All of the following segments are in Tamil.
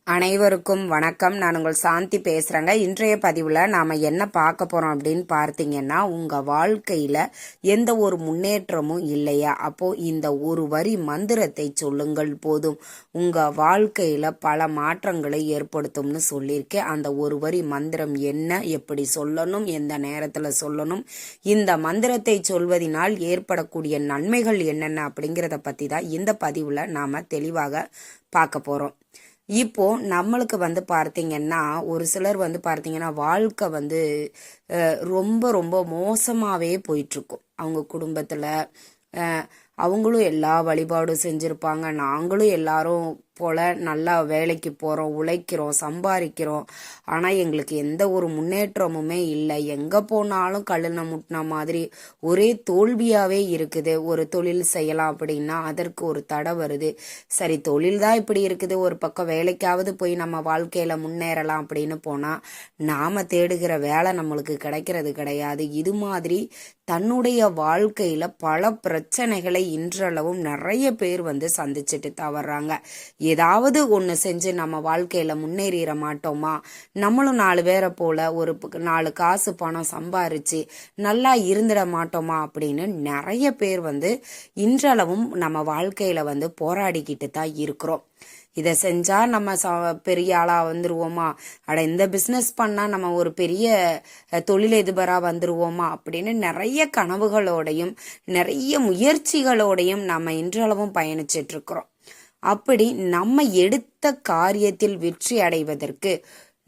அனைவருக்கும் வணக்கம். நான் உங்கள் சாந்தி பேசுகிறேங்க. இன்றைய பதிவில் நாம் என்ன பார்க்க போகிறோம் அப்படின்னு பார்த்தீங்கன்னா, உங்கள் வாழ்க்கையில் எந்த ஒரு முன்னேற்றமும் இல்லையா? அப்போது இந்த ஒரு வரி மந்திரத்தை சொல்லுங்கள் போதும், உங்கள் வாழ்க்கையில் பல மாற்றங்களை ஏற்படுத்தும்னு சொல்லியிருக்கேன். அந்த ஒரு வரி மந்திரம் என்ன, எப்படி சொல்லணும், எந்த நேரத்தில் சொல்லணும், இந்த மந்திரத்தை சொல்வதனால் ஏற்படக்கூடிய நன்மைகள் என்னென்ன அப்படிங்கிறத பற்றி தான் இந்த பதிவில் நாம் தெளிவாக பார்க்க போகிறோம். இப்போ நம்மளுக்கு பார்த்தீங்கன்னா, ஒரு சிலர் பார்த்தீங்கன்னா வாழ்க்கை ரொம்ப ரொம்ப மோசமாகவே போயிட்டுருக்கும். அவங்க குடும்பத்தில் அவங்களும் எல்லா வழிபாடும் செஞ்சுருப்பாங்க. நாங்களும் எல்லாரும் போல் நல்லா வேலைக்கு போகிறோம், உழைக்கிறோம், சம்பாதிக்கிறோம். ஆனால் எங்களுக்கு எந்த ஒரு முன்னேற்றமுமே இல்லை. எங்கே போனாலும் கல்லுன முட்டின மாதிரி ஒரே தோல்வியாகவே இருக்குது. ஒரு தொழில் செய்யலாம் அப்படின்னா அதற்கு ஒரு தடை வருது. சரி, தொழில் தான் இப்படி இருக்குது, ஒரு பக்கம் வேலைக்காவது போய் நம்ம வாழ்க்கையில் முன்னேறலாம் அப்படின்னு போனால் நாம் தேடுகிற வேலை நம்மளுக்கு கிடைக்கிறது கிடையாது. இது மாதிரி தன்னுடைய வாழ்க்கையில் பல பிரச்சனைகளை இன்றளவும் நிறைய பேர் சந்திச்சுட்டு தான் வர்றாங்க. ஏதாவது ஒன்று செஞ்சு நம்ம வாழ்க்கையில் முன்னேறிட மாட்டோமா, நம்மளும் 4 பேரை போல் ஒரு 4 காசு பணம் சம்பாரிச்சு நல்லா இருந்துட மாட்டோமா அப்படின்னு நிறைய பேர் இன்றளவும் நம்ம வாழ்க்கையில் போராடிக்கிட்டு தான் இருக்கிறோம். இதை செஞ்சால் நம்ம பெரிய ஆளாக வந்துடுவோமா, இந்த பிஸ்னஸ் பண்ணால் நம்ம ஒரு பெரிய தொழிலதிபராக வந்துடுவோமா அப்படின்னு நிறைய கனவுகளோடையும் நிறைய முயற்சிகளோடையும் நம்ம இன்றளவும் பயணிச்சிட்ருக்கிறோம். அப்படி நம்ம எடுத்த காரியத்தில் வெற்றி அடைவதற்கு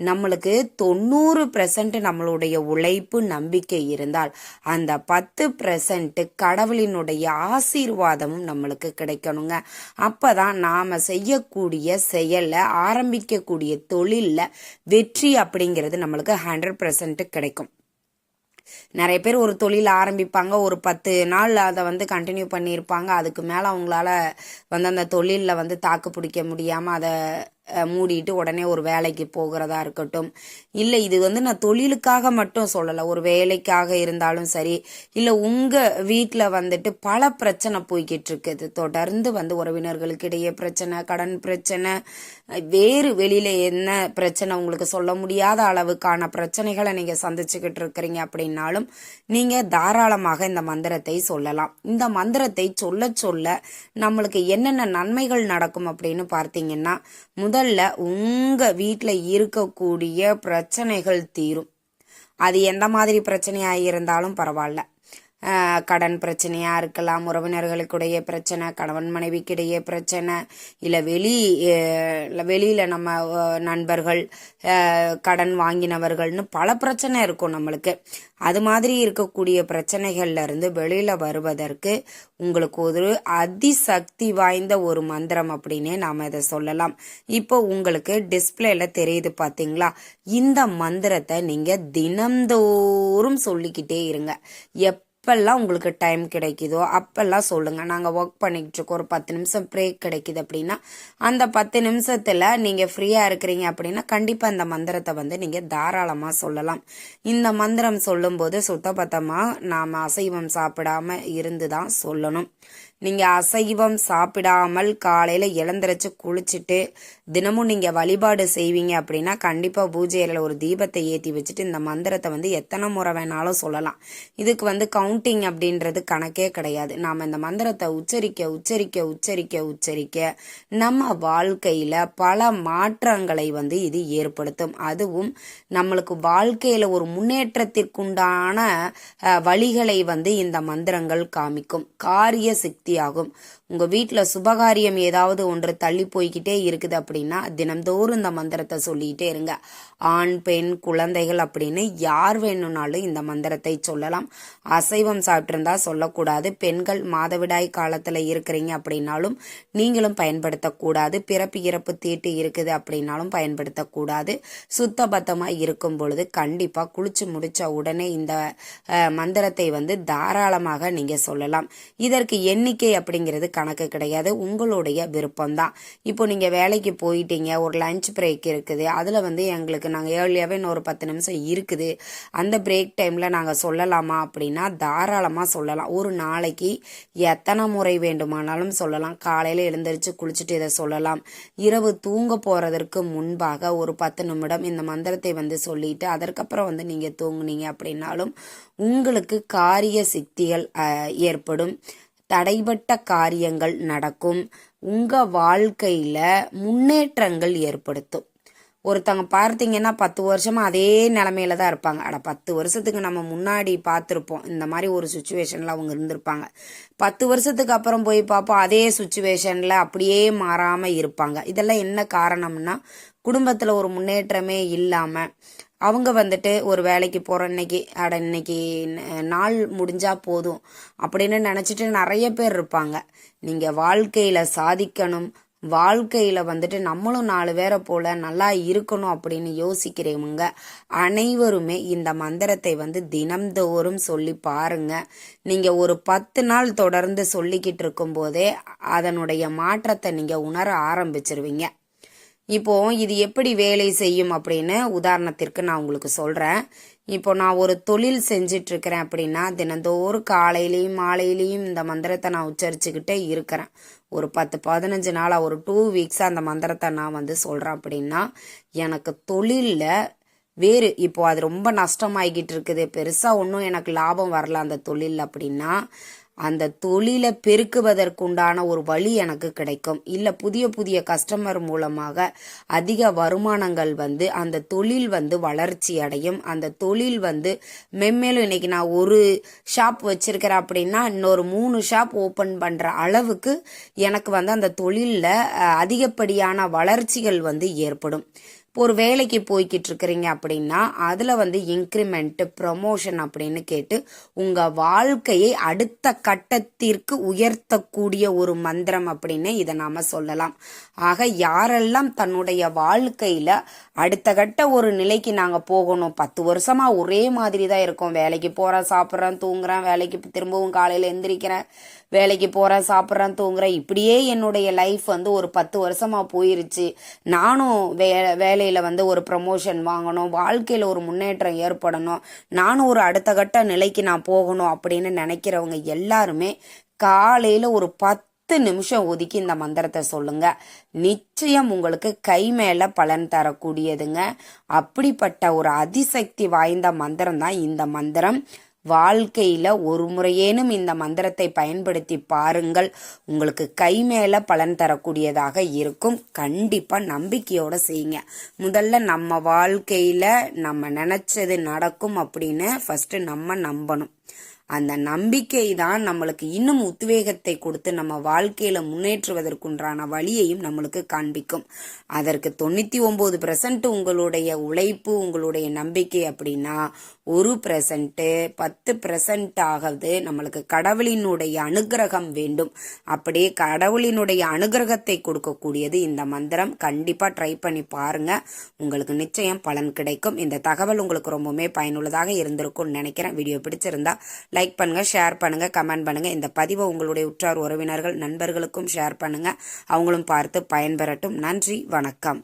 நம்மளுக்கு 90% நம்மளுடைய உழைப்பு நம்பிக்கை இருந்தால் அந்த 10% கடவுளினுடைய ஆசீர்வாதமும் நம்மளுக்கு கிடைக்கணுங்க. அப்பதான் நாம செய்யக்கூடிய செயல்ல, ஆரம்பிக்கக்கூடிய தொழில்ல வெற்றி அப்படிங்கிறது நம்மளுக்கு 100% கிடைக்கும். நிறைய பேர் ஒரு தொழில் ஆரம்பிப்பாங்க, ஒரு 10 நாள் அதை கண்டினியூ பண்ணியிருப்பாங்க. அதுக்கு மேலே அவங்களால அந்த தொழிலில் தாக்கு பிடிக்க முடியாமல் அதை மூடிட்டு உடனே ஒரு வேலைக்கு போகிறதா இருக்கட்டும். இல்லை, இது நான் தொழிலுக்காக மட்டும் சொல்லலை, ஒரு வேலைக்காக இருந்தாலும் சரி, இல்லை உங்கள் வீட்டில் பல பிரச்சனை போய்கிட்டு இருக்குது. தொடர்ந்து உறவினர்களுக்கு இடையே பிரச்சனை, கடன் பிரச்சனை, வேறு வெளியில் என்ன பிரச்சனை உங்களுக்கு சொல்ல முடியாத அளவுக்கான பிரச்சனைகளை நீங்கள் சந்திச்சுக்கிட்டு இருக்கிறீங்க அப்படின்னாலும் நீங்கள் தாராளமாக இந்த மந்திரத்தை சொல்லலாம். இந்த மந்திரத்தை சொல்ல சொல்ல நம்மளுக்கு என்னென்ன நன்மைகள் நடக்கும் அப்படின்னு பார்த்தீங்கன்னா, முதல்ல உங்க வீட்டில் இருக்கக்கூடிய பிரச்சனைகள் தீரும். அது எந்த மாதிரி பிரச்சனையா இருந்தாலும் பரவாயில்ல. கடன் பிரச்சனையா இருக்கலாம், உறவினர்களுக்குடைய பிரச்சனை, கணவன் மனைவிக்கிடையே பிரச்சனை, இல்லை வெளியில நம்ம நண்பர்கள், கடன் வாங்கினவர்கள்னு பல பிரச்சனை இருக்கும் நம்மளுக்கு. அது மாதிரி இருக்கக்கூடிய பிரச்சனைகள்ல இருந்து வெளியில வருவதற்கு உங்களுக்கு ஒரு அதிசக்தி வாய்ந்த ஒரு மந்திரம் அப்படின்னே நாம இதை சொல்லலாம். இப்போ உங்களுக்கு டிஸ்பிளேல தெரியுது பாத்தீங்களா? இந்த மந்திரத்தை நீங்க தினம்தோறும் சொல்லிக்கிட்டே இருங்க. எப்பெல்லாம் உங்களுக்கு டைம் கிடைக்குதோ அப்பெல்லாம் சொல்லுங்க. நாங்கள் ஒர்க் பண்ணிக்கிட்டு இருக்கோம், ஒரு 10 நிமிஷம் பிரேக் கிடைக்குது அப்படின்னா அந்த 10 நிமிஷத்துல நீங்க ஃப்ரீயா இருக்கிறீங்க அப்படின்னா கண்டிப்பா இந்த மந்திரத்தை நீங்க தாராளமா சொல்லலாம். இந்த மந்திரம் சொல்லும்போது சுத்தபத்தமா நாம அசைவம் சாப்பிடாம இருந்துதான் சொல்லணும். நீங்க அசைவம் சாப்பிடாமல் காலையில எழுந்திரிச்சு குளிச்சுட்டு தினமும் நீங்க வழிபாடு செய்வீங்க அப்படின்னா கண்டிப்பா பூஜையில ஒரு தீபத்தை ஏற்றி வச்சுட்டு இந்த மந்திரத்தை எத்தனை முறை வேணாலும் சொல்லலாம். இதுக்கு கவுண்டிங் அப்படின்றது கணக்கே கிடையாது. நாம இந்த மந்திரத்தை உச்சரிக்க உச்சரிக்க உச்சரிக்க உச்சரிக்க நம்ம வாழ்க்கையில பல மாற்றங்களை இது ஏற்படுத்தும். அதுவும் நம்மளுக்கு வாழ்க்கையில ஒரு முன்னேற்றத்திற்குண்டான வழிகளை இந்த மந்திரங்கள் காமிக்கும். காரிய சிக்தி ஆகும். உங்க வீட்டுல சுபகாரியம் ஏதாவது ஒன்று தள்ளி போய்கிட்டே இருக்குது அப்படின்னா தினம்தோறும் இந்த மந்திரத்தை சொல்லிட்டே இருங்க. ஆண், பெண், குழந்தைகள் அப்படின்னு யார் வேணும்னாலும் இந்த மந்திரத்தை சொல்லலாம். அசைவம் சாப்பிட்டிருந்தா சொல்லக்கூடாது. பெண்கள் மாதவிடாய் காலத்துல இருக்கிறீங்க அப்படின்னாலும் நீங்களும் பயன்படுத்தக்கூடாது. பிறப்பு இறப்பு தீட்டு இருக்குது அப்படின்னாலும் பயன்படுத்தக்கூடாது. சுத்தபத்தமா இருக்கும் பொழுது கண்டிப்பா குளிச்சு முடிச்ச உடனே இந்த மந்திரத்தை தாராளமாக நீங்க சொல்லலாம். இதற்கு எண்ணிக்கை அப்படிங்கிறது கணக்கு கிடையாது, உங்களுடைய விருப்பம்தான். இப்போ நீங்கள் வேலைக்கு போயிட்டீங்க, ஒரு லஞ்ச் பிரேக் இருக்குது, அதில் வந்து எங்களுக்கு நாங்கள் ஏர்லியாகவே இன்னொரு 10 நிமிஷம் இருக்குது, அந்த பிரேக் டைமில் நாங்கள் சொல்லலாமா அப்படின்னா தாராளமாக சொல்லலாம். ஒரு நாளைக்கு எத்தனை முறை வேண்டுமானாலும் சொல்லலாம். காலையில் எழுந்திரிச்சு குளிச்சுட்டு இதை சொல்லலாம். இரவு தூங்க போகிறதற்கு முன்பாக ஒரு 10 நிமிடம் இந்த மந்திரத்தை வந்து சொல்லிட்டு அதற்கப்புறம் வந்து நீங்கள் தூங்குனீங்க அப்படின்னாலும் உங்களுக்கு காரிய சித்திகள் ஏற்படும். தடைபட்ட காரியங்கள் நடக்கும். உங்கள் வாழ்க்கையில் முன்னேற்றங்கள் ஏற்படுத்தும். ஒருத்தவங்க பார்த்தீங்கன்னா 10 வருஷமா அதே நிலமையில தான் இருப்பாங்க. 10 வருஷத்துக்கு நம்ம முன்னாடி பார்த்துருப்போம், இந்த மாதிரி ஒரு சுச்சுவேஷனில் அவங்க இருந்திருப்பாங்க. 10 வருஷத்துக்கு அப்புறம் போய் பார்ப்போம், அதே சுச்சுவேஷனில் அப்படியே மாறாமல் இருப்பாங்க. இதெல்லாம் என்ன காரணம்னா, குடும்பத்தில் ஒரு முன்னேற்றமே இல்லாமல் அவங்க வந்துட்டு ஒரு வேலைக்கு போகிற இன்னைக்கு நாள் முடிஞ்சா போதும் அப்படின்னு நினச்சிட்டு நிறைய பேர் இருப்பாங்க. நீங்கள் வாழ்க்கையில் சாதிக்கணும், வாழ்க்கையில் வந்துட்டு நம்மளும் 4 பேரை போல் நல்லா இருக்கணும் அப்படின்னு யோசிக்கிறவங்க அனைவருமே இந்த மந்திரத்தை வந்து தினம்தோறும் சொல்லி பாருங்க. நீங்கள் ஒரு 10 நாள் தொடர்ந்து சொல்லிக்கிட்டு இருக்கும்போதே அதனுடைய மாற்றத்தை நீங்கள் உணர ஆரம்பிச்சிருவீங்க. இப்போ இது எப்படி வேலை செய்யும் அப்படின்னு உதாரணத்திற்கு நான் உங்களுக்கு சொல்கிறேன். இப்போ நான் ஒரு தொழில் செஞ்சிட்ருக்கிறேன் அப்படின்னா தினந்தோறும் காலையிலையும் மாலையிலையும் இந்த மந்திரத்தை நான் உச்சரிச்சுக்கிட்டே இருக்கிறேன். ஒரு 10-15 நாளாக, ஒரு 2 வீக்ஸாக அந்த மந்திரத்தை நான் வந்து சொல்கிறேன் அப்படின்னா எனக்கு தொழிலில் வேறு இப்போ அது ரொம்ப நஷ்டமாகிக்கிட்டு இருக்குது, பெருசாக ஒன்றும் எனக்கு லாபம் வரல அந்த தொழில் அப்படின்னா அந்த தொழிலை பெருக்குவதற்குண்டான ஒரு வழி எனக்கு கிடைக்கும். இல்லை புதிய புதிய கஸ்டமர் மூலமாக அதிக வருமானங்கள் வந்து அந்த தொழில் வந்து வளர்ச்சி அடையும். அந்த தொழில் வந்து மென்மேலும் இன்னைக்கு நான் ஒரு ஷாப் வச்சிருக்கிறேன் அப்படின்னா இன்னொரு 3 ஷாப் ஓப்பன் பண்ணுற அளவுக்கு எனக்கு வந்து அந்த தொழிலில் அதிகப்படியான வளர்ச்சிகள் வந்து ஏற்படும். ஒரு வேலைக்கு போய்கிட்டு இருக்கிறீங்க அப்படின்னா அதில் வந்து இன்க்ரிமெண்ட் ப்ரமோஷன் அப்படின்னு கேட்டு உங்கள் வாழ்க்கையை அடுத்த கட்டத்திற்கு உயர்த்தக்கூடிய ஒரு மந்திரம் அப்படின்னு இதை நாம் சொல்லலாம். ஆக யாரெல்லாம் தன்னுடைய வாழ்க்கையில் அடுத்த கட்ட ஒரு நிலைக்கு நாங்கள் போகணும், 10 வருஷமாக ஒரே மாதிரி தான் இருக்கோம், வேலைக்கு போகிறேன், சாப்பிட்றேன், தூங்குறேன், வேலைக்கு திரும்பவும் காலையில் எந்திரிக்கிறேன், வேலைக்கு போகிறேன், சாப்பிட்றேன், தூங்குறேன், இப்படியே என்னுடைய லைஃப் வந்து ஒரு 10 வருஷமாக போயிருச்சு, நானும் வேலையில் வந்து ஒரு ப்ரமோஷன் வாங்கணும், வாழ்க்கையில் ஒரு முன்னேற்றம் ஏற்படணும், நானும் ஒரு அடுத்த கட்ட நிலைக்கு நான் போகணும் அப்படின்னு நினைக்கிறவங்க எல்லாருமே காலையில் ஒரு 10 நிமிஷம் ஒதுக்கி இந்த மந்திரத்தை சொல்லுங்க. நிச்சயம் உங்களுக்கு கை மேல பலன் தரக்கூடியதுங்க. அப்படிப்பட்ட ஒரு அதிசக்தி வாய்ந்த மந்திரம் தான் இந்த மந்திரம். வாழ்க்கையில ஒரு முறையேனும் இந்த மந்திரத்தை பயன்படுத்தி பாருங்கள், உங்களுக்கு கை மேல பலன் தரக்கூடியதாக இருக்கும். கண்டிப்பா நம்பிக்கையோட செய்யுங்க. முதல்ல நம்ம வாழ்க்கையில நம்ம நினைச்சது நடக்கும் அப்படின்னு ஃபர்ஸ்ட் நம்ம நம்பணும். அந்த நம்பிக்கை தான் நம்மளுக்கு இன்னும் உத்வேகத்தை கொடுத்து நம்ம வாழ்க்கையில முன்னேற்றுவதற்குண்டான வழியையும் நம்மளுக்கு காண்பிக்கும். அதற்கு 99% உங்களுடைய உழைப்பு, உங்களுடைய நம்பிக்கை அப்படின்னா 1% 10% ஆவது நம்மளுக்கு கடவுளினுடைய அனுகிரகம் வேண்டும். அப்படியே கடவுளினுடைய அனுகிரகத்தை கொடுக்கக்கூடியது இந்த மந்திரம். கண்டிப்பா ட்ரை பண்ணி பாருங்க, உங்களுக்கு நிச்சயம் பலன் கிடைக்கும். இந்த தகவல் உங்களுக்கு ரொம்பவுமே பயனுள்ளதாக இருந்திருக்கும்னு நினைக்கிறேன். வீடியோ பிடிச்சிருந்தா லைக் பண்ணுங்க, ஷேர் பண்ணுங்க, கமெண்ட் பண்ணுங்க. இந்த பதிவை உங்களுடைய உற்றார் உறவினர்கள் நண்பர்களுக்கும் ஷேர் பண்ணுங்க, அவங்களும் பார்த்து பயன்பெறட்டும். நன்றி, வணக்கம்.